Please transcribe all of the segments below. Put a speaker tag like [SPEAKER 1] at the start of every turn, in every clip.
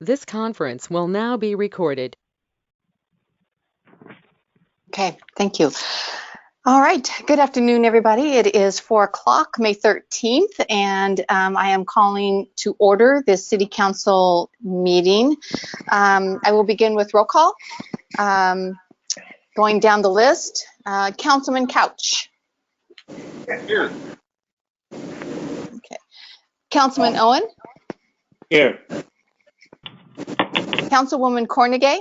[SPEAKER 1] This conference will now be recorded.
[SPEAKER 2] Okay, thank you. All right, good afternoon, everybody. It is 4 o'clock, May 13th, and I am calling to order this City Council meeting. I will begin with roll call. Going down the list, Councilman Couch.
[SPEAKER 3] Here.
[SPEAKER 2] Okay. Councilman Owen.
[SPEAKER 3] Here.
[SPEAKER 2] Councilwoman Cornegay.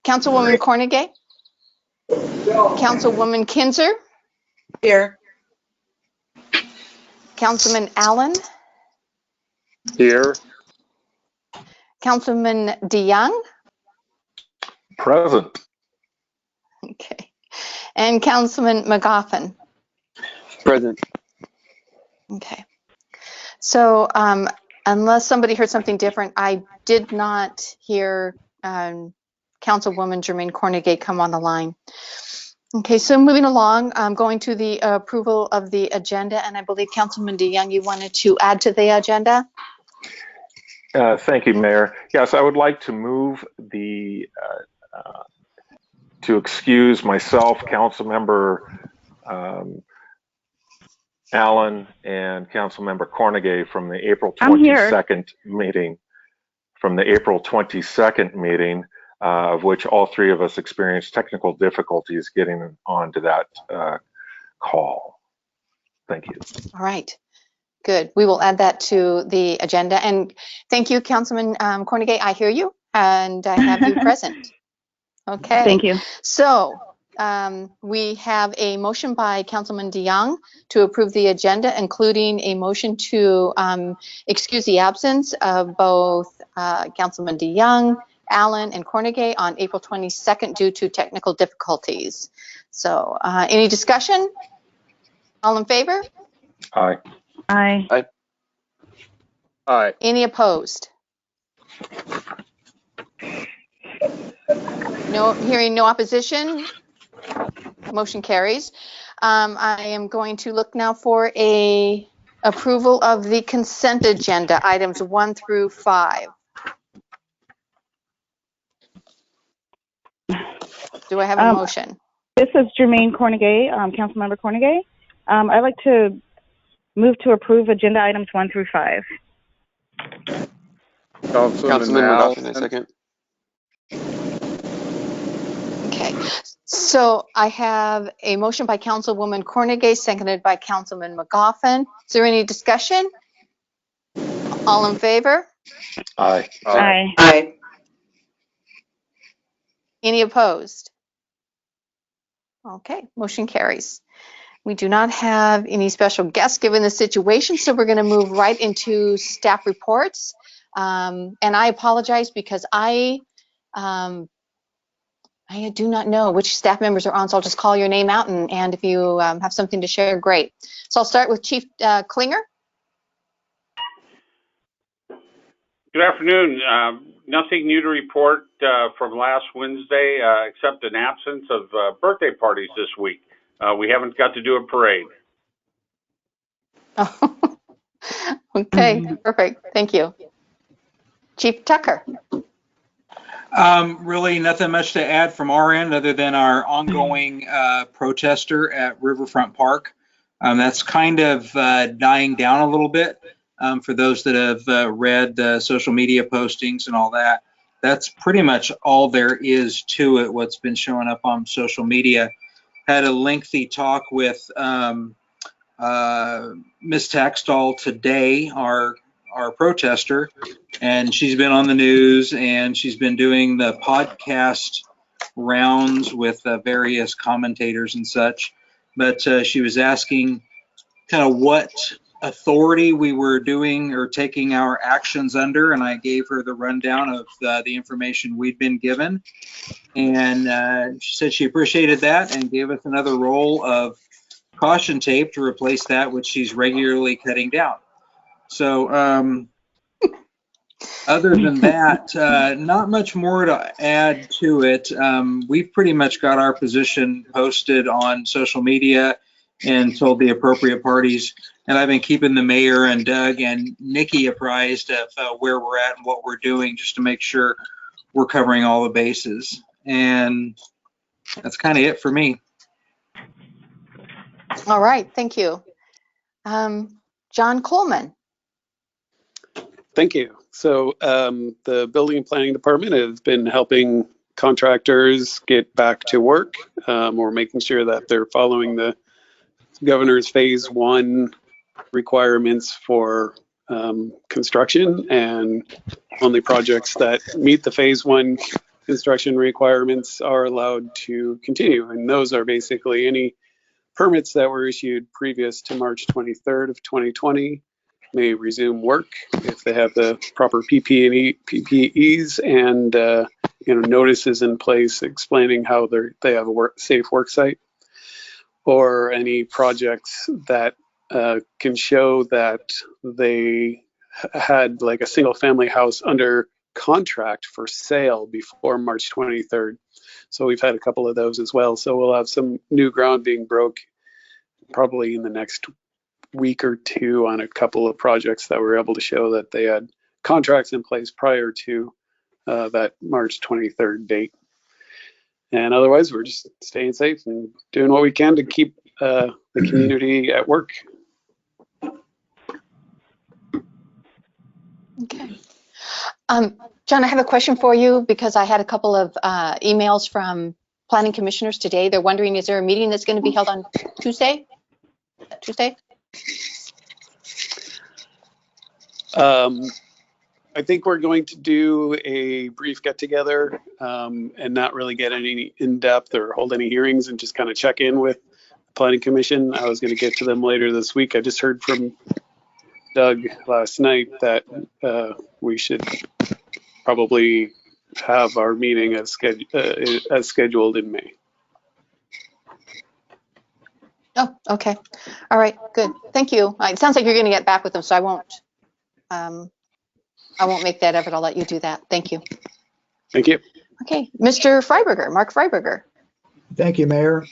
[SPEAKER 2] Councilwoman Cornegay. Councilwoman Kinzer.
[SPEAKER 4] Here.
[SPEAKER 2] Councilman Allen.
[SPEAKER 3] Here.
[SPEAKER 2] Councilman DeYoung.
[SPEAKER 3] Present.
[SPEAKER 2] Okay. And Councilman McGoffin.
[SPEAKER 5] Present.
[SPEAKER 2] Okay. So unless somebody heard something different, I did not hear Councilwoman Jermaine Cornegay come on the line. Okay, so moving along, I'm going to the approval of the agenda, and I believe Councilman DeYoung, you wanted to add to the agenda?
[SPEAKER 3] Thank you, Mayor. Yes, I would like to move to excuse myself, Councilmember Allen, and Councilmember Cornegay from the April 22nd meeting. From the April 22nd meeting, of which all three of us experienced technical difficulties getting onto that call. Thank you.
[SPEAKER 2] All right. Good. We will add that to the agenda. And thank you, Councilman Cornegay. I hear you, and I have you present. Okay.
[SPEAKER 4] Thank you.
[SPEAKER 2] So we have a motion by Councilman DeYoung to approve the agenda, including a motion to excuse the absence of both Councilman DeYoung, Allen, and Cornegay on April 22nd due to technical difficulties. So any discussion? All in favor?
[SPEAKER 3] Aye.
[SPEAKER 4] Aye.
[SPEAKER 5] Aye. Aye.
[SPEAKER 2] Any opposed? No, hearing no opposition. Motion carries. I am going to look now for a approval of the consent agenda, items 1 through 5. Do I have a motion?
[SPEAKER 4] This is Jermaine Cornegay, Councilmember Cornegay. I'd like to move to approve agenda items 1 through 5.
[SPEAKER 5] Councilman McGoffin, a second.
[SPEAKER 2] Okay, so I have a motion by Councilwoman Cornegay, seconded by Councilman McGoffin. Is there any discussion? All in favor?
[SPEAKER 3] Aye.
[SPEAKER 4] Aye.
[SPEAKER 5] Aye.
[SPEAKER 2] Any opposed? Okay, motion carries. We do not have any special guests given the situation, so we're going to move right into staff reports. And I apologize because I do not know which staff members are on, so I'll just call your name out, and if you have something to share, great. So I'll start with Chief Klinger.
[SPEAKER 6] Good afternoon. Nothing new to report from last Wednesday, except an absence of birthday parties this week. We haven't got to do a parade.
[SPEAKER 2] Oh, okay, perfect. Thank you. Chief Tucker.
[SPEAKER 7] Really nothing much to add from our end other than our ongoing protester at Riverfront Park. That's kind of dying down a little bit for those that have read the social media postings and all that. That's pretty much all there is to it, what's been showing up on social media. Had a lengthy talk with Ms. Taxtall today, our protester, and she's been on the news and she's been doing the podcast rounds with various commentators and such. But she was asking kind of what authority we were doing or taking our actions under, and I gave her the rundown of the information we'd been given. And she said she appreciated that and gave us another roll of caution tape to replace that which she's regularly cutting down. So other than that, not much more to add to it. We've pretty much got our position posted on social media and told the appropriate parties. And I've been keeping the mayor and Doug and Nikki apprised of where we're at and what we're doing, just to make sure we're covering all the bases. And that's kind of it for me.
[SPEAKER 2] All right, thank you. John Coleman.
[SPEAKER 8] Thank you. So the Building and Planning Department has been helping contractors get back to work. We're making sure that they're following the governor's phase 1 requirements for construction, and only projects that meet the phase 1 construction requirements are allowed to continue. And those are basically any permits that were issued previous to March 23rd of 2020 may resume work if they have the proper PPEs and notices in place explaining how they have a safe work site, or any projects that can show that they had like a single family house under contract for sale before March 23rd. So we've had a couple of those as well. So we'll have some new ground being broke probably in the next week or two on a couple of projects that were able to show that they had contracts in place prior to that March 23rd date. And otherwise, we're just staying safe and doing what we can to keep the community at work.
[SPEAKER 2] Okay. John, I have a question for you because I had a couple of emails from planning commissioners today. They're wondering, is there a meeting that's going to be held on Tuesday? Tuesday?
[SPEAKER 8] I think we're going to do a brief get together and not really get any in-depth or hold any hearings, and just kind of check in with the Planning Commission. I was going to get to them later this week. I just heard from Doug last night that we should probably have our meeting as scheduled in May.
[SPEAKER 2] Oh, okay. All right, good. Thank you. It sounds like you're going to get back with them, so I won't make that effort. I'll let you do that. Thank you.
[SPEAKER 8] Thank you.
[SPEAKER 2] Okay, Mr. Freiberger, Mark Freiberger.
[SPEAKER 9] Thank you, Mayor.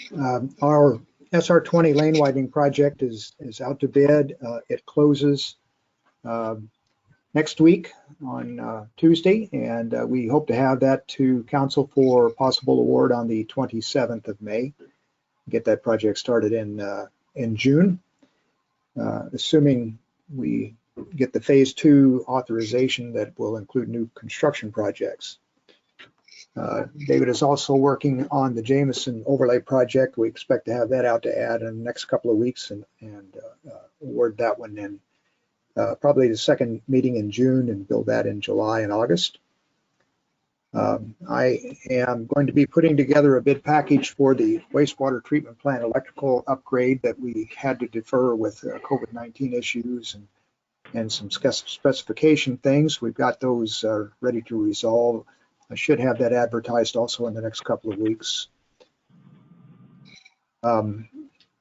[SPEAKER 9] Our SR20 lane widening project is out to bid. It closes next week on Tuesday, and we hope to have that to council for possible award on the 27th of May. Get that project started in June, assuming we get the phase 2 authorization that will include new construction projects. David is also working on the Jameson overlay project. We expect to have that out to add in the next couple of weeks and award that one in probably the second meeting in June and build that in July and August. I am going to be putting together a bid package for the wastewater treatment plant electrical upgrade that we had to defer with COVID-19 issues and some specification things. We've got those ready to resolve. I should have that advertised also in the next couple of weeks.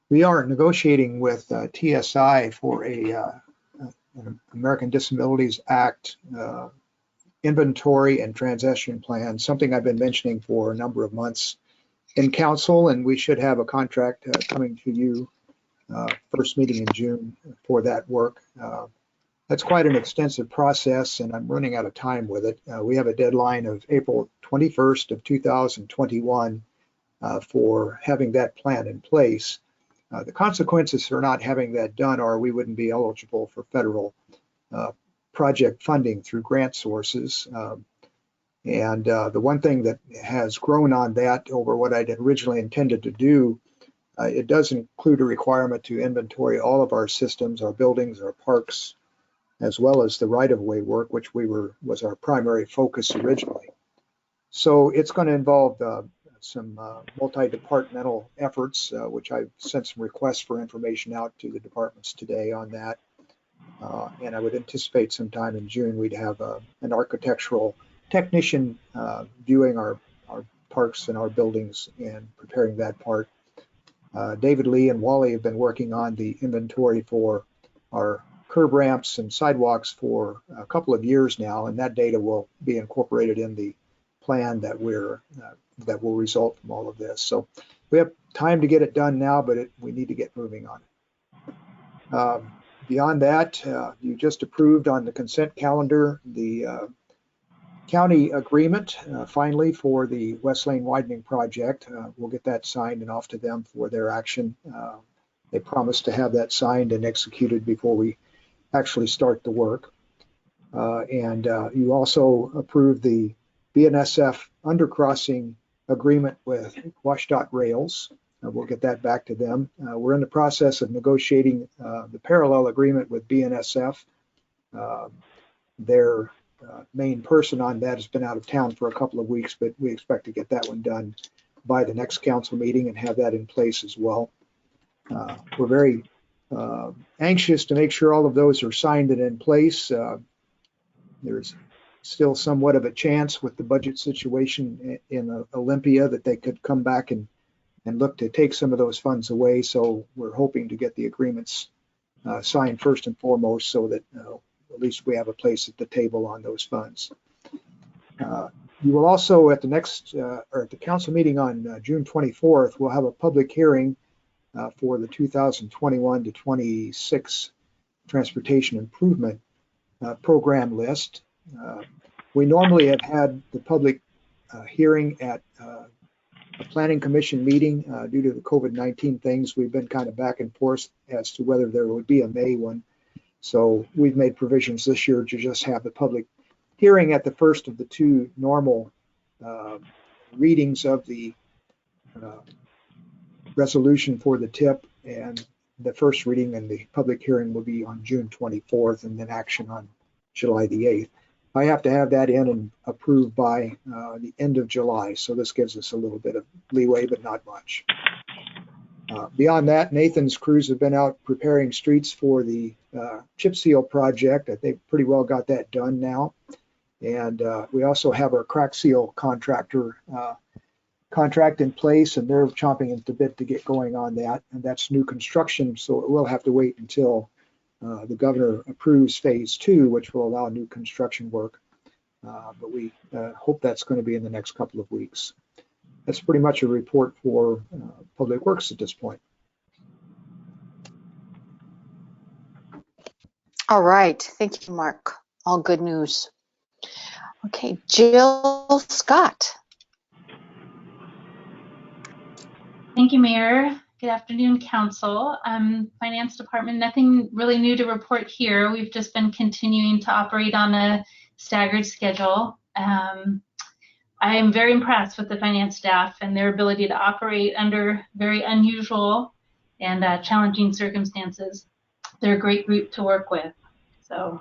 [SPEAKER 9] We are negotiating with TSI for an American Disabilities Act inventory and transition plan, something I've been mentioning for a number of months in council, and we should have a contract coming to you first meeting in June for that work. That's quite an extensive process, and I'm running out of time with it. We have a deadline of April 21st of 2021 for having that plan in place. The consequences for not having that done are we wouldn't be eligible for federal project funding through grant sources. And the one thing that has grown on that over what I'd originally intended to do, it does include a requirement to inventory all of our systems, our buildings, our parks, as well as the right-of-way work, which was our primary focus originally. So it's going to involve some multi-departmental efforts, which I've sent some requests for information out to the departments today on that. And I would anticipate sometime in June we'd have an architectural technician viewing our parks and our buildings and preparing that part. David Lee and Wally have been working on the inventory for our curb ramps and sidewalks for a couple of years now, and that data will be incorporated in the plan that will result from all of this. So we have time to get it done now, but we need to get moving on it. Beyond that, you just approved on the consent calendar the county agreement finally for the West Lane widening project. We'll get that signed and off to them for their action. They promised to have that signed and executed before we actually start the work. And you also approved the BNSF undercrossing agreement with WashDOT Rails. We'll get that back to them. We're in the process of negotiating the parallel agreement with BNSF. Their main person on that has been out of town for a couple of weeks, but we expect to get that one done by the next council meeting and have that in place as well. We're very anxious to make sure all of those are signed and in place. There's still somewhat of a chance with the budget situation in Olympia that they could come back and look to take some of those funds away. So we're hoping to get the agreements signed first and foremost so that at least we have a place at the table on those funds. You will also at the next, or at the council meeting on June 24th, we'll have a public hearing for the 2021 to 26 transportation improvement program list. We normally have had the public hearing at a planning commission meeting. Due to the COVID-19 things, we've been kind of back and forth as to whether there would be a May one. So we've made provisions this year to just have the public hearing at the first of the two normal readings of the resolution for the TIP, and the first reading and the public hearing will be on June 24th and then action on July the 8th. I have to have that in and approved by the end of July, so this gives us a little bit of leeway, but not much. Beyond that, Nathan's crews have been out preparing streets for the chip seal project. I think pretty well got that done now. And we also have our crack seal contractor contract in place, and they're chomping at the bit to get going on that. And that's new construction, so it will have to wait until the governor approves phase 2, which will allow new construction work. But we hope that's going to be in the next couple of weeks. That's pretty much a report for Public Works at this point.
[SPEAKER 2] All right. Thank you, Mark. All good news. Okay, Jill Scott.
[SPEAKER 10] Thank you, Mayor. Good afternoon, Council. Finance Department, nothing really new to report here. We've just been continuing to operate on a staggered schedule. I am very impressed with the finance staff and their ability to operate under very unusual and challenging circumstances. They're a great group to work with. So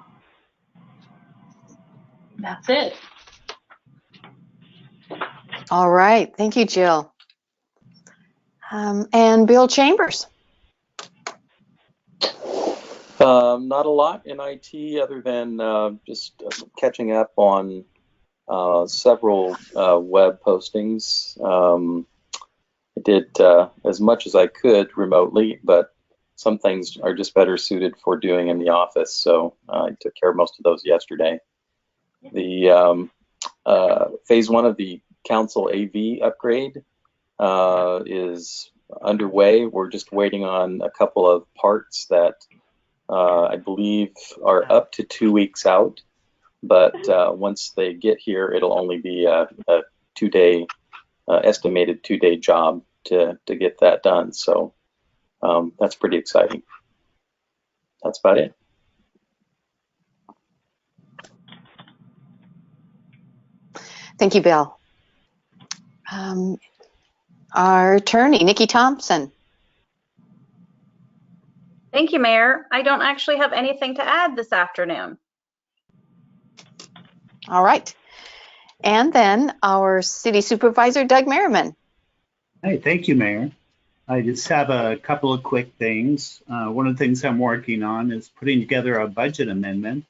[SPEAKER 10] that's it.
[SPEAKER 2] All right. Thank you, Jill. And Bill Chambers.
[SPEAKER 11] Not a lot in IT other than just catching up on several web postings. I did as much as I could remotely, but some things are just better suited for doing in the office. So I took care of most of those yesterday. The phase 1 of the council AV upgrade is underway. We're just waiting on a couple of parts that I believe are up to 2 weeks out. But once they get here, it'll only be a 2-day, estimated 2-day job to get that done. So that's pretty exciting. That's about it.
[SPEAKER 2] Thank you, Bill. Our attorney, Nikki Thompson.
[SPEAKER 12] Thank you, Mayor. I don't actually have anything to add this afternoon.
[SPEAKER 2] All right. And then our city supervisor, Doug Merriman.
[SPEAKER 13] Hey, thank you, Mayor. I just have a couple of quick things. One of the things I'm working on is putting together a budget amendment.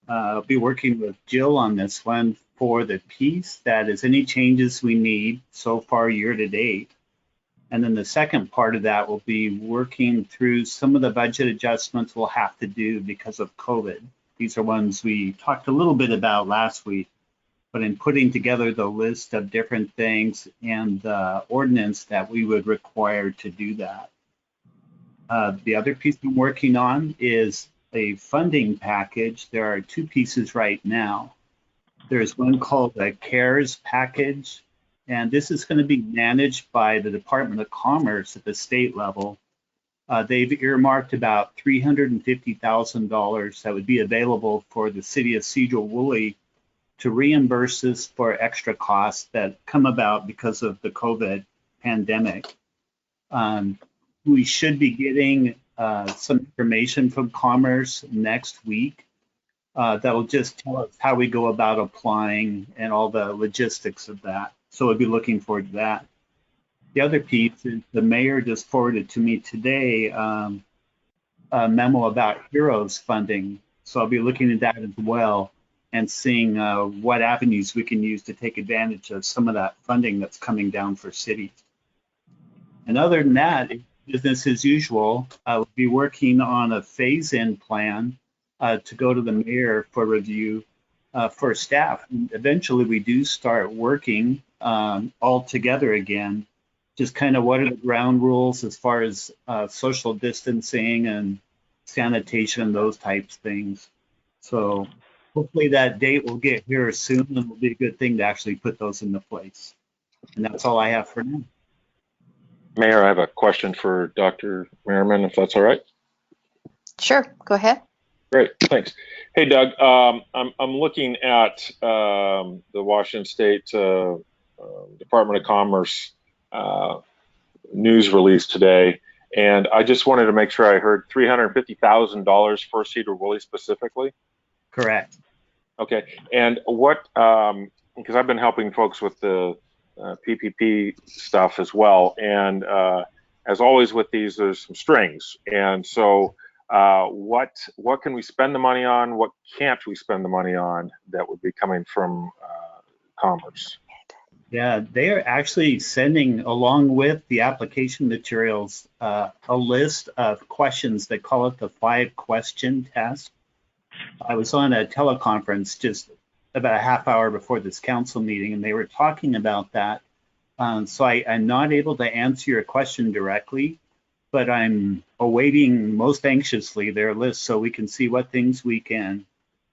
[SPEAKER 13] I'll be working with Jill on this one for the piece that is any changes we need so far year to date. And then the second part of that will be working through some of the budget adjustments we'll have to do because of COVID. These are ones we talked a little bit about last week. but in putting together the list of different things and the ordinance that we would require to do that. The other piece I'm working on is a funding package. There are two pieces right now. There's one called the CARES package, and this is going to be managed by the Department of Commerce at the state level. They've earmarked about $350,000 that would be available for the city of Cedar-Woolley to reimburse us for extra costs that come about because of the COVID pandemic. We should be getting some information from Commerce next week that will just tell us how we go about applying and all the logistics of that. So we'll be looking forward to that. The other piece is the mayor just forwarded to me today a memo about HEROES funding. So I'll be looking at that as well and seeing what avenues we can use to take advantage of some of that funding that's coming down for cities. And other than that, business as usual. I'll be working on a phase-in plan to go to the mayor for review for staff. And eventually we do start working all together again. Just kind of what are the ground rules as far as social distancing and sanitation, those types of things. So hopefully that date will get here soon and it'll be a good thing to actually put those into place. And that's all I have for now.
[SPEAKER 3] Mayor, I have a question for Dr. Merriman, if that's all right.
[SPEAKER 2] Sure, go ahead.
[SPEAKER 3] Great, thanks. Hey, Doug, I'm looking at the Washington State Department of Commerce news release today, and I just wanted to make sure I heard $350,000 for Cedar-Woolley specifically.
[SPEAKER 13] Correct.
[SPEAKER 3] Okay, and what? Because I've been helping folks with the PPP stuff as well, and as always with these, there's some strings, and so what can we spend the money on? What can't we spend the money on that would be coming from Commerce?
[SPEAKER 13] Yeah, they are actually sending, along with the application materials, a list of questions. They call it the 5-question test. I was on a teleconference just about a half hour before this council meeting, and they were talking about that. So I'm not able to answer your question directly, but I'm awaiting most anxiously their list so we can see what things we can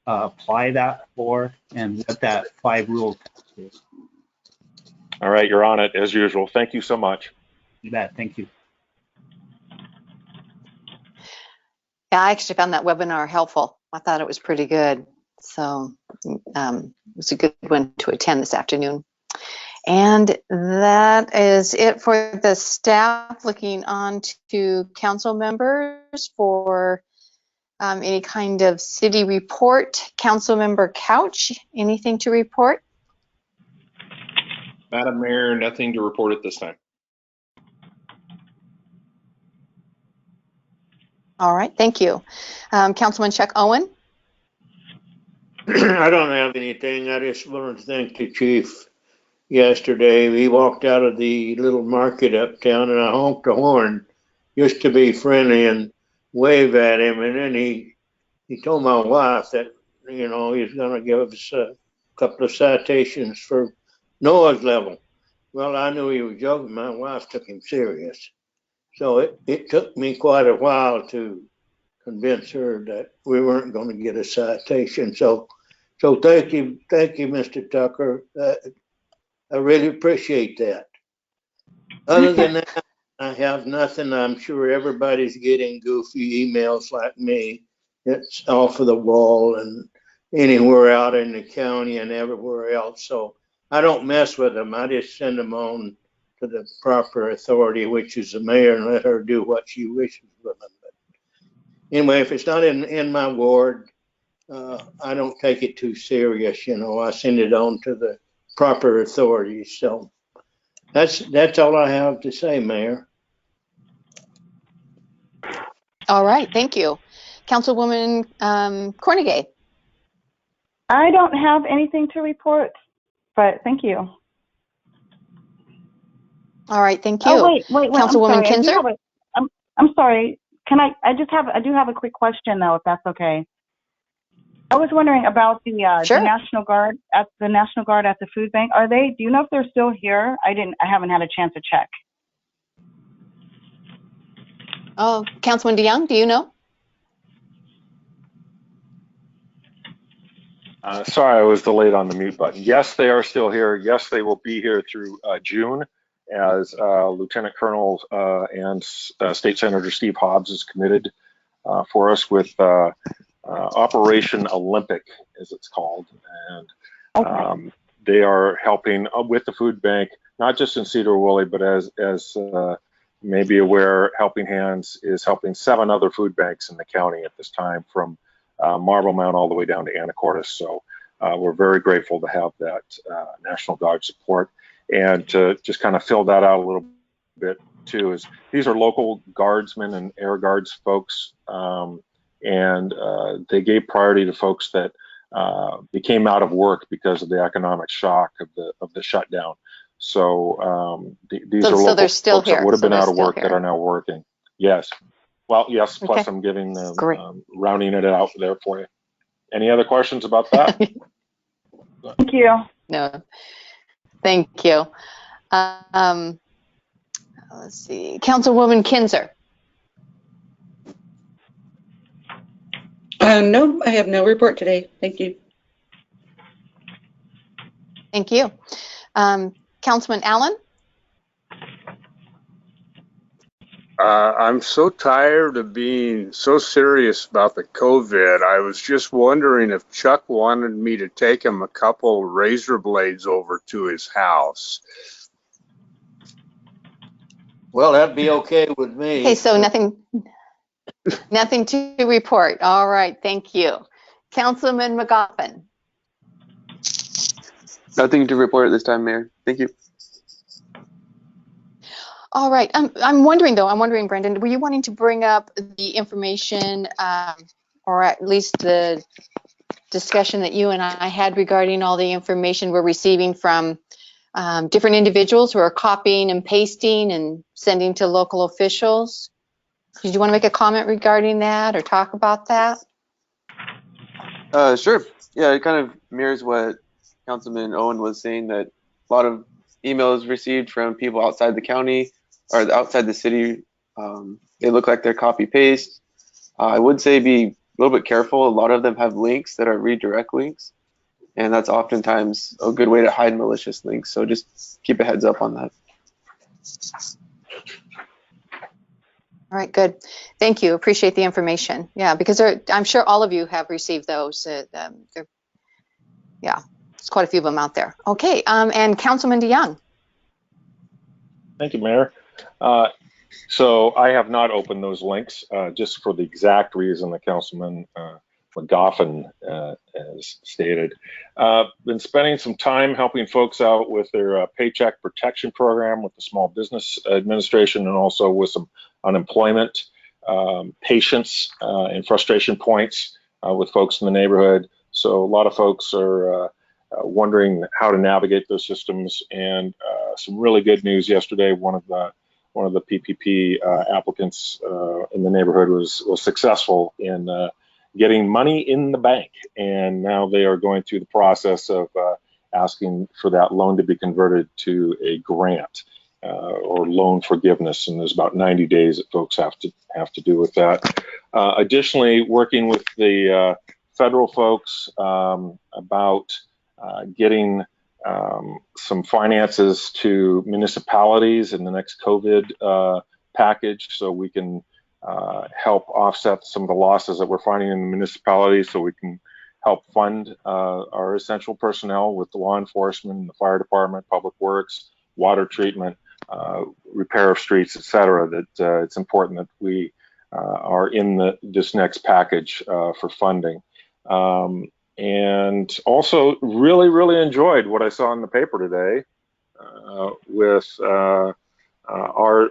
[SPEAKER 13] apply that for and what that 5-rule test is.
[SPEAKER 3] All right, you're on it as usual. Thank you so much.
[SPEAKER 13] You bet. Thank you.
[SPEAKER 2] Yeah, I actually found that webinar helpful. I thought it was pretty good. So it was a good one to attend this afternoon. And that is it for the staff. Looking on to council members for any kind of city report. Councilmember Couch, anything to report?
[SPEAKER 14] Madam Mayor, nothing to report at this time.
[SPEAKER 2] All right, thank you. Councilman Chuck Owen?
[SPEAKER 15] I don't have anything. I just want to thank the chief. Yesterday, we walked out of the little market uptown and I honked the horn just to be friendly and wave at him. And then he told my wife that, you know, he's going to give us a couple of citations for Noah's level. Well, I knew he was joking. My wife took him serious. So it took me quite a while to convince her that we weren't going to get a citation. So thank you, Mr. Tucker. I really appreciate that. Other than that, I have nothing. I'm sure everybody's getting goofy emails like me. It's off of the wall and anywhere out in the county and everywhere else. So I don't mess with them. I just send them on to the proper authority, which is the mayor, and let her do what she wishes with them. But anyway, if it's not in my ward, I don't take it too serious. You know, I send it on to the proper authorities. So that's all I have to say, Mayor.
[SPEAKER 2] All right, thank you. Councilwoman Cornegay.
[SPEAKER 4] I don't have anything to report, but thank you.
[SPEAKER 2] All right, thank you.
[SPEAKER 4] Oh, wait.
[SPEAKER 2] Councilwoman Kinzer?
[SPEAKER 4] I'm sorry. I do have a quick question though, if that's okay. I was wondering about the
[SPEAKER 2] Sure.
[SPEAKER 4] National Guard at the food bank. Are they? Do you know if they're still here? I haven't had a chance to check.
[SPEAKER 2] Oh, Councilman DeYoung, do you know?
[SPEAKER 3] Sorry, I was delayed on the mute button. Yes, they are still here. Yes, they will be here through June, as Lieutenant Colonel and State Senator Steve Hobbs is committed for us with Operation Olympic, as it's called. And they are helping with the food bank, not just in Cedar Woolley, but as may be aware, Helping Hands is helping 7 other food banks in the county at this time, from Marble Mount all the way down to Anacortes. So we're very grateful to have that National Guard support. And to just kind of fill that out a little bit too, is these are local guardsmen and air guards folks, and they gave priority to folks that became out of work because of the economic shock of the shutdown. So these are local
[SPEAKER 2] they're still
[SPEAKER 3] folks
[SPEAKER 2] here.
[SPEAKER 3] that would have been out of work
[SPEAKER 2] here.
[SPEAKER 3] that are now working. Yes. Well, yes, plus
[SPEAKER 2] Okay.
[SPEAKER 3] I'm giving them,
[SPEAKER 2] Great.
[SPEAKER 3] rounding it out there for you. Any other questions about that?
[SPEAKER 4] Thank you.
[SPEAKER 2] No, thank you. Let's see, Councilwoman Kinzer.
[SPEAKER 16] No, I have no report today. Thank you.
[SPEAKER 2] Thank you. Councilman Allen?
[SPEAKER 17] I'm so tired of being so serious about the COVID. I was just wondering if Chuck wanted me to take him a couple razor blades over to his house.
[SPEAKER 15] Well, that'd be okay with me.
[SPEAKER 2] Okay, so nothing to report. All right, thank you. Councilman McGoffin.
[SPEAKER 5] Nothing to report at this time, Mayor. Thank you.
[SPEAKER 2] All right, I'm wondering, Brendan, were you wanting to bring up the information, or at least the discussion that you and I had regarding all the information we're receiving from different individuals who are copying and pasting and sending to local officials? Did you want to make a comment regarding that or talk about that?
[SPEAKER 5] Sure. Yeah, it kind of mirrors what Councilman Owen was saying, that a lot of emails received from people outside the county or outside the city. They look like they're copy paste. I would say be a little bit careful. A lot of them have links that are redirect links, and that's oftentimes a good way to hide malicious links. So just keep a heads up on that.
[SPEAKER 2] All right, good. Thank you. Appreciate the information. Yeah, because I'm sure all of you have received those. Yeah, there's quite a few of them out there. Okay, and Councilman DeYoung.
[SPEAKER 3] Thank you, Mayor. So I have not opened those links just for the exact reason that Councilman McGoffin has stated. Been spending some time helping folks out with their paycheck protection program with the Small Business Administration, and also with some unemployment patience and frustration points with folks in the neighborhood. So a lot of folks are wondering how to navigate those systems, and some really good news yesterday. One of the PPP applicants in the neighborhood was successful in getting money in the bank, and now they are going through the process of asking for that loan to be converted to a grant or loan forgiveness, and there's about 90 days that folks have to do with that. Additionally, working with the federal folks about getting some finances to municipalities in the next COVID package, so we can help offset some of the losses that we're finding in the municipalities, so we can help fund our essential personnel with the law enforcement, the fire department, public works, water treatment, repair of streets, etc. That it's important that we are in this next package for funding. And also really enjoyed what I saw in the paper today with our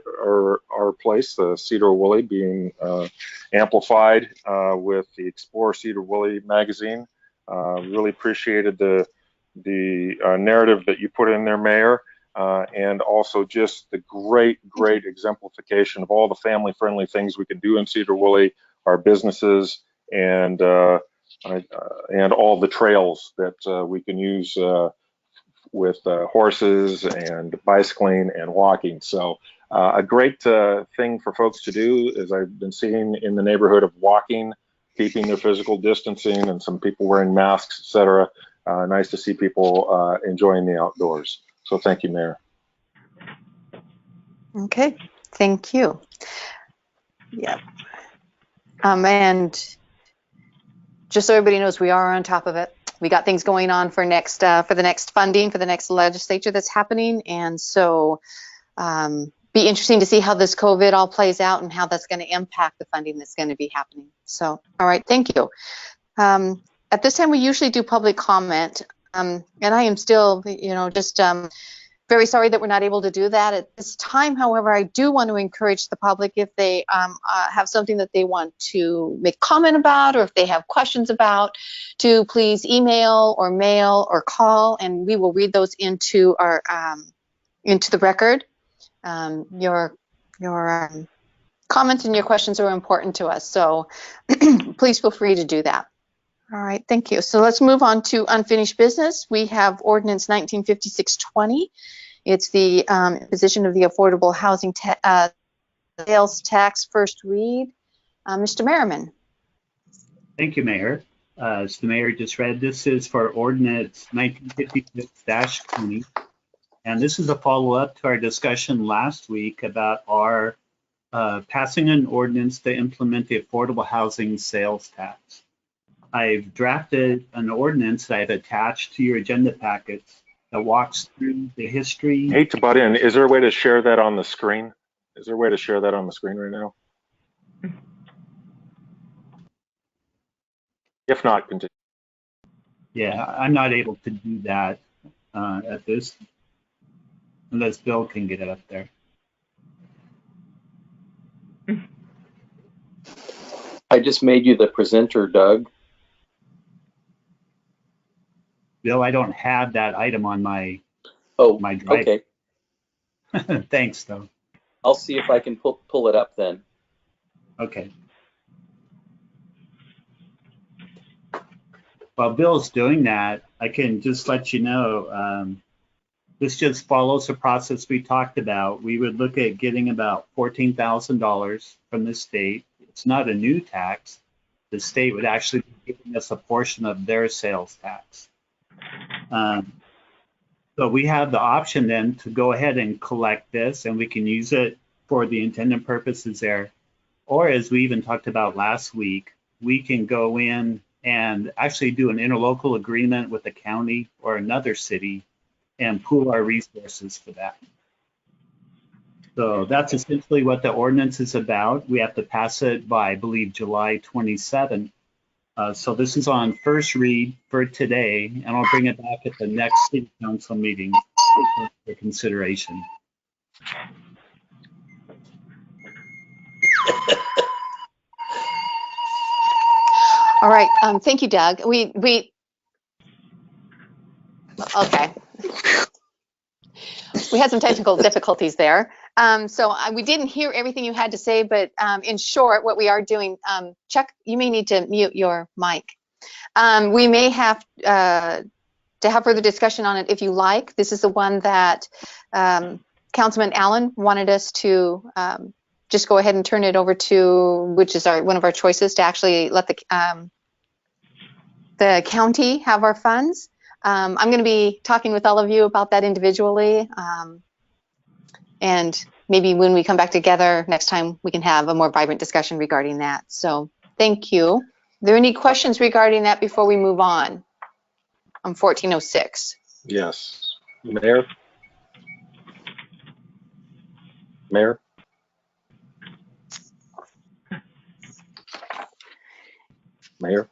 [SPEAKER 3] place, the Cedar Woolley, being amplified with the Explore Cedar Woolley magazine. Really appreciated the narrative that you put in there, Mayor, and also just the great exemplification of all the family-friendly things we can do in Cedar Woolley, our businesses, and and all the trails that we can use with horses and bicycling and walking. So a great thing for folks to do, as I've been seeing in the neighborhood, of walking, keeping their physical distancing, and some people wearing masks, etc. Nice to see people enjoying the outdoors. So thank you, Mayor.
[SPEAKER 2] Okay, thank you. Yeah. And just so everybody knows, we are on top of it. We got things going on for the next funding for the next legislature that's happening, and so be interesting to see how this COVID all plays out and how that's going to impact the funding that's going to be happening. So, all right, thank you. At this time, we usually do public comment, and I am still, just very sorry that we're not able to do that at this time. However, I do want to encourage the public, if they have something that they want to make comment about, or if they have questions about, to please email or mail or call, and we will read those into our into the record. Your comments and your questions are important to us, so please feel free to do that. All right, thank you. So let's move on to unfinished business. We have Ordinance 1956-20. It's the imposition of the affordable housing sales tax, first read. Mr. Merriman.
[SPEAKER 13] Thank you, Mayor. As the Mayor just read, this is for Ordinance 1956-20. And this is a follow-up to our discussion last week about our passing an ordinance to implement the affordable housing sales tax. I've drafted an ordinance that I've attached to your agenda packets that walks through the history.
[SPEAKER 3] I hate to butt in. Is there a way to share that on the screen? Is there a way to share that on the screen right now? If not, continue.
[SPEAKER 13] Yeah, I'm not able to do that at this, unless Bill can get it up there.
[SPEAKER 11] I just made you the presenter, Doug.
[SPEAKER 13] Bill, I don't have that item on my my drive.
[SPEAKER 11] Okay.
[SPEAKER 13] Thanks, though.
[SPEAKER 11] I'll see if I can pull it up then.
[SPEAKER 13] Okay. While Bill's doing that, I can just let you know, this just follows the process we talked about. We would look at getting about $14,000 from the state. It's not a new tax. The state would actually be giving us a portion of their sales tax. So we have the option then to go ahead and collect this, and we can use it for the intended purposes there. Or, as we even talked about last week, we can go in and actually do an interlocal agreement with the county or another city and pool our resources for that. So that's essentially what the ordinance is about. We have to pass it by, I believe, July 27th. So this is on first read for today, and I'll bring it back at the next city council meeting for consideration.
[SPEAKER 2] All right, thank you, Doug. Okay. We had some technical difficulties there. So we didn't hear everything you had to say, but in short, what we are doing, Chuck, you may need to mute your mic. We may have to have further discussion on it if you like. This is the one that Councilman Allen wanted us to just go ahead and turn it over to, which is one of our choices, to actually let the county have our funds. I'm going to be talking with all of you about that individually. And maybe when we come back together next time, we can have a more vibrant discussion regarding that. So thank you. Are there any questions regarding that before we move on 1406?
[SPEAKER 3] Yes. Mayor? Mayor? Mayor?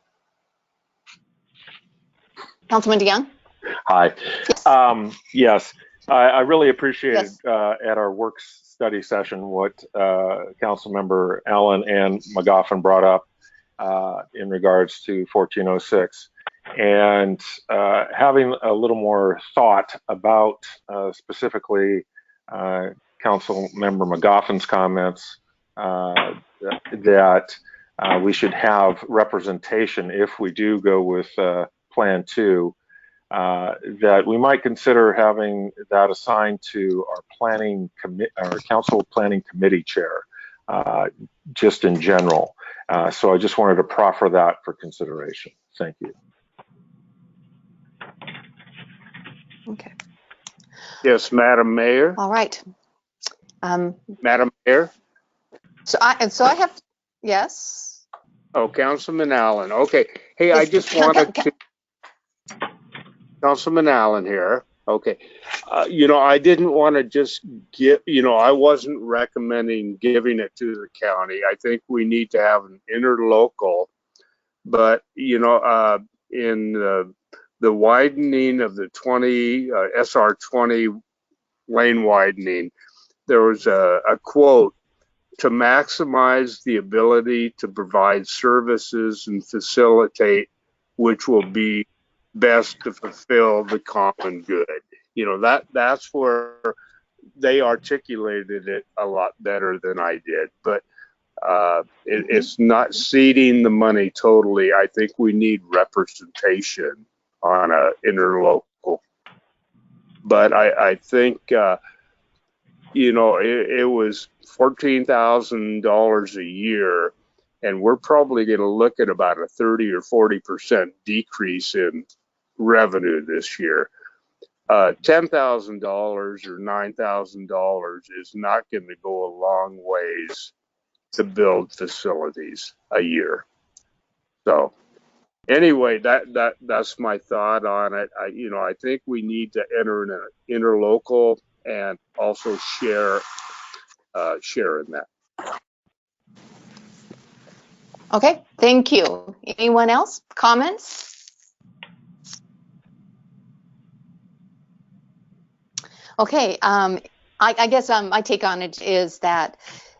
[SPEAKER 2] Councilman DeYoung?
[SPEAKER 3] Hi.
[SPEAKER 2] Yes.
[SPEAKER 3] Yes, I really appreciated at our work study session what Councilmember Allen and McGoffin brought up in regards to 1406, and having a little more thought about specifically Councilmember McGoffin's comments that we should have representation if we do go with Plan 2, that we might consider having that assigned to our council planning committee chair, just in general. So I just wanted to proffer that for consideration. Thank you.
[SPEAKER 2] Okay.
[SPEAKER 17] Yes, Madam Mayor.
[SPEAKER 2] All right.
[SPEAKER 17] Madam Mayor.
[SPEAKER 2] So I have, yes.
[SPEAKER 17] Oh, Councilman Allen. Okay. Hey, I just wanted to. Councilman Allen here. Okay. You know, I didn't want to just give, you know, I wasn't recommending giving it to the county. I think we need to have an interlocal, but, you know, in the widening of the SR 20 lane widening, there was a quote, to maximize the ability to provide services and facilitate which will be best to fulfill the common good. You know, that's where they articulated it a lot better than I did, but it's not ceding the money totally. I think we need representation on a interlocal, but I think you know, it was $14,000 a year, and we're probably going to look at about a 30 or 40% decrease in revenue this year. $10,000 or $9,000 is not going to go a long ways to build facilities a year. So anyway, that's my thought on it. You know, I think we need to enter in an interlocal and also share in that.
[SPEAKER 2] Okay, thank you. Anyone else? Comments? Okay, I guess my take on it is that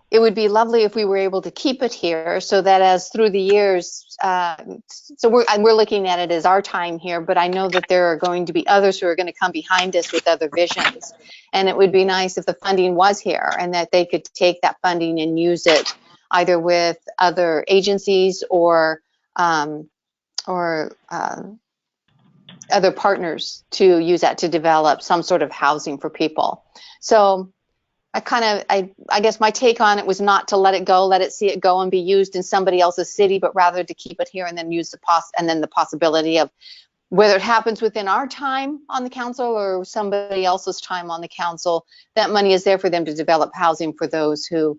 [SPEAKER 2] it would be lovely if we were able to keep it here, so that as through the years, so we're looking at it as our time here, but I know that there are going to be others who are going to come behind us with other visions, and it would be nice if the funding was here and that they could take that funding and use it either with other agencies or other partners to use that to develop some sort of housing for people. So I guess my take on it was not to let it go, let it see it go and be used in somebody else's city, but rather to keep it here and then use the possibility of whether it happens within our time on the council or somebody else's time on the council, that money is there for them to develop housing for those who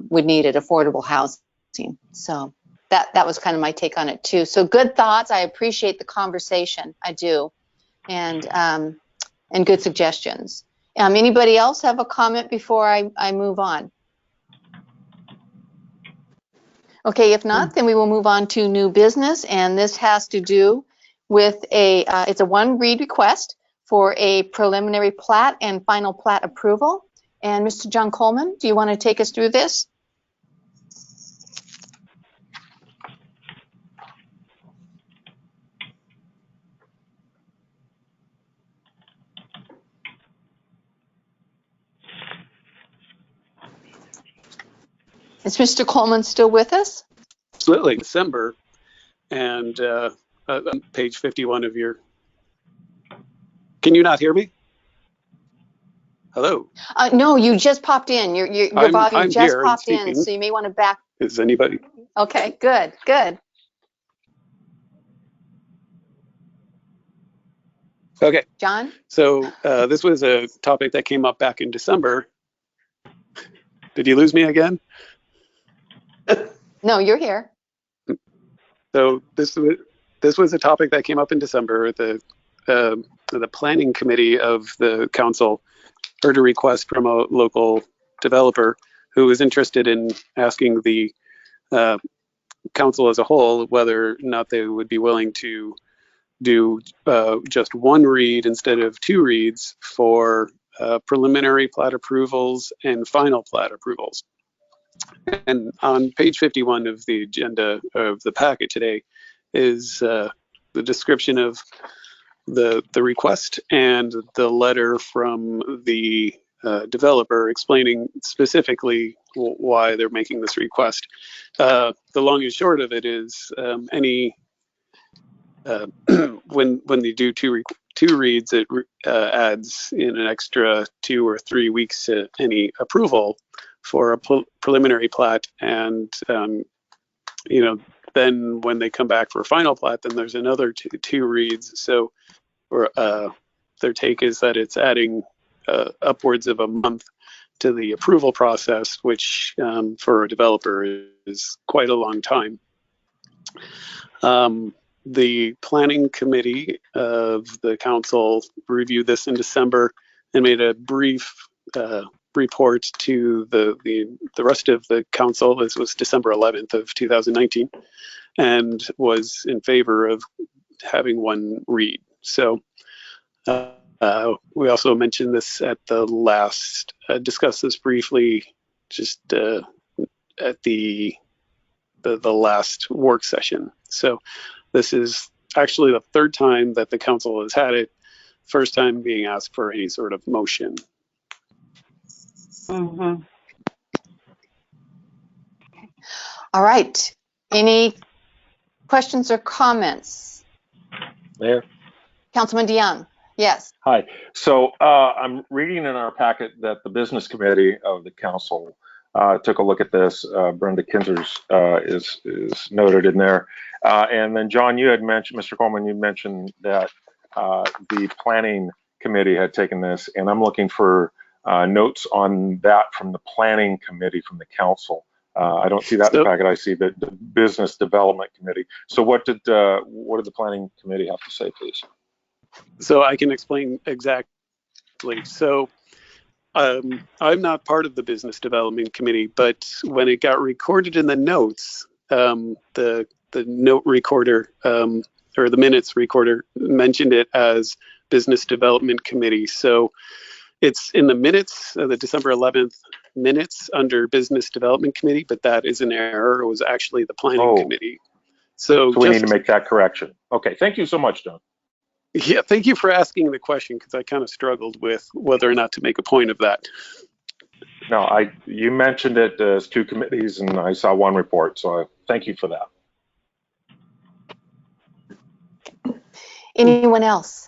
[SPEAKER 2] would need it, affordable housing. So that was kind of my take on it too. So good thoughts. I appreciate the conversation. I do, and good suggestions. Anybody else have a comment before I move on? Okay, if not, then we will move on to new business, and this has to do with it's a one read request for a preliminary plat and final plat approval. And Mr. John Coleman, do you want to take us through this? Is Mr. Coleman still with us?
[SPEAKER 8] Absolutely, December, and on page 51 of your. Can you not hear me? Hello.
[SPEAKER 2] No, you just popped in. Your volume just popped in, so you may want to back.
[SPEAKER 8] Is anybody?
[SPEAKER 2] Okay, good.
[SPEAKER 8] Okay.
[SPEAKER 2] John?
[SPEAKER 8] So this was a topic that came up back in December. Did you lose me again?
[SPEAKER 2] No, you're here.
[SPEAKER 8] So this was a topic that came up in December. The planning committee of the council heard a request from a local developer who was interested in asking the council as a whole whether or not they would be willing to do just one read instead of two reads for preliminary plat approvals and final plat approvals. And on page 51 of the agenda of the packet today is the description of the request and the letter from the developer explaining specifically why they're making this request. The long and short of it is when they do two reads, it adds in an extra 2 or 3 weeks to any approval for a preliminary plat, and then when they come back for a final plat, then there's another two reads. So their take is that it's adding upwards of a month to the approval process, which for a developer is quite a long time. The planning committee of the council reviewed this in December and made a brief report to the rest of the council. This was December 11th of 2019, and was in favor of having one read. So we also mentioned this at the last, discussed this briefly just at the last work session. So this is actually the third time that the council has had it, first time being asked for any sort of motion.
[SPEAKER 2] Mm-hmm. All right. Any questions or comments?
[SPEAKER 3] Mayor?
[SPEAKER 2] Councilman DeYoung, yes.
[SPEAKER 3] Hi. So I'm reading in our packet that the business committee of the council took a look at this. Brenda Kinzers is noted in there. And then John, you had mentioned, Mr. Coleman, you mentioned that the planning committee had taken this, and I'm looking for notes on that from the planning committee from the council. I don't see that in the packet. I see the business development committee. So what did the planning committee have to say, please?
[SPEAKER 8] So I can explain exactly. So I'm not part of the business development committee, but when it got recorded in the notes, the note recorder or the minutes recorder mentioned it as business development committee. So it's in the minutes, the December 11th minutes under business development committee, but that is an error. It was actually the planning committee. So
[SPEAKER 3] we need to make that correction. Okay, thank you so much, John.
[SPEAKER 8] Yeah, thank you for asking the question, because I kind of struggled with whether or not to make a point of that.
[SPEAKER 3] No, you mentioned it as two committees, and I saw one report, so thank you for that.
[SPEAKER 2] Anyone else?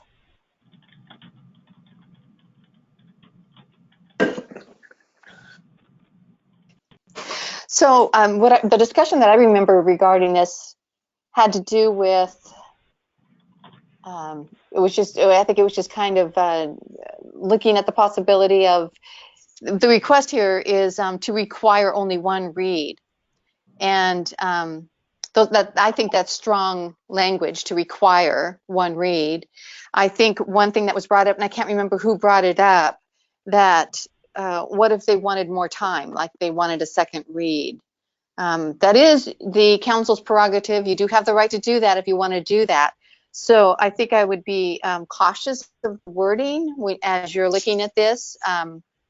[SPEAKER 2] So the discussion that I remember regarding this had to do with, I think it was just kind of looking at the possibility of, the request here is to require only one read. And I think that's strong language, to require one read. I think one thing that was brought up, and I can't remember who brought it up, that what if they wanted more time, like they wanted a second read? That is the council's prerogative. You do have the right to do that if you want to do that. So I think I would be cautious of wording as you're looking at this,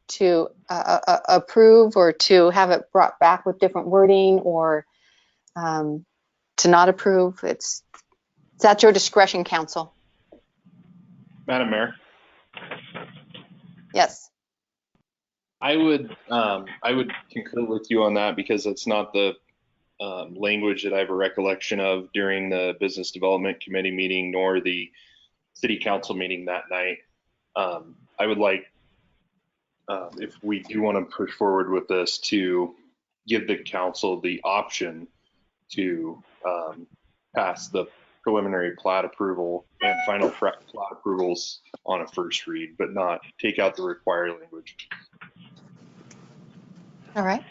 [SPEAKER 2] to approve or to have it brought back with different wording, or to not approve. It's at your discretion, council.
[SPEAKER 14] Madam Mayor?
[SPEAKER 2] Yes.
[SPEAKER 14] I would concur with you on that, because it's not the language that I have a recollection of during the Business Development Committee meeting, nor the City Council meeting that night. I would like, if we do want to push forward with this, to give the council the option to pass the preliminary plat approval and final plat approvals on a first read, but not take out the required language.
[SPEAKER 2] All right.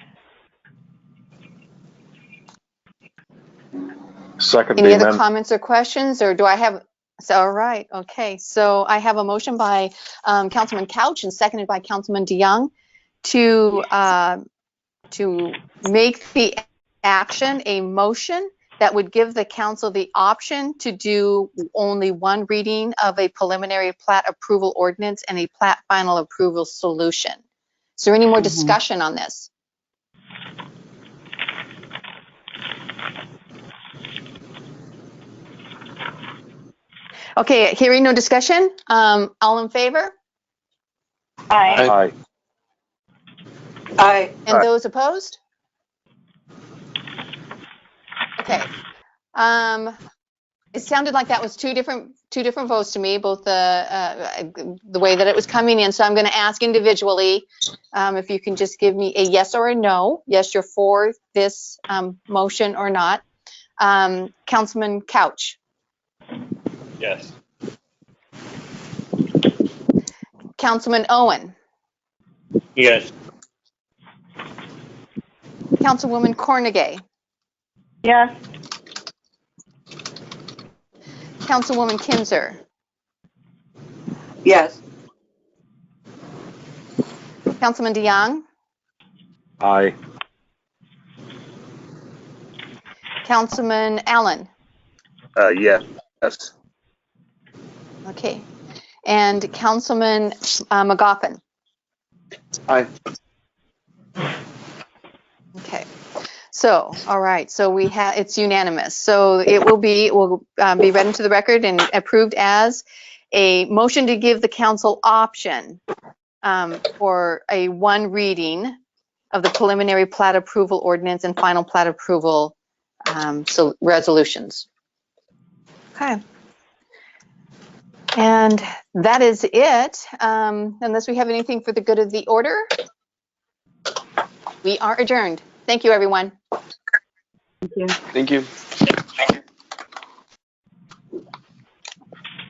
[SPEAKER 3] Second.
[SPEAKER 2] Any other comments or questions, or do I have? So, all right. Okay. So I have a motion by Councilman Couch and seconded by Councilman DeYoung to make the action a motion that would give the council the option to do only one reading of a preliminary plat approval ordinance and a plat final approval solution. Is there any more discussion on this? Okay, hearing no discussion, all in favor?
[SPEAKER 4] Aye.
[SPEAKER 3] Aye.
[SPEAKER 16] Aye.
[SPEAKER 2] And those opposed? Okay. It sounded like that was two different votes to me, both the way that it was coming in. So I'm going to ask individually if you can just give me a yes or a no. Yes, you're for this motion or not. Councilman Couch.
[SPEAKER 14] Yes.
[SPEAKER 2] Councilman Owen.
[SPEAKER 15] Yes.
[SPEAKER 2] Councilwoman Cornegay.
[SPEAKER 4] Yes.
[SPEAKER 2] Councilwoman Kinzer.
[SPEAKER 16] Yes.
[SPEAKER 2] Councilman DeYoung.
[SPEAKER 3] Aye.
[SPEAKER 2] Councilman Allen.
[SPEAKER 17] Yes.
[SPEAKER 2] Okay. And Councilman McGoffin.
[SPEAKER 5] Aye.
[SPEAKER 2] Okay. So, all right. So it's unanimous. So it will be read into the record and approved as a motion to give the council option for a one reading of the preliminary plat approval ordinance and final plat approval so resolutions. Okay. And that is it. Unless we have anything for the good of the order, we are adjourned. Thank you, everyone.
[SPEAKER 4] Thank you.
[SPEAKER 5] Thank you.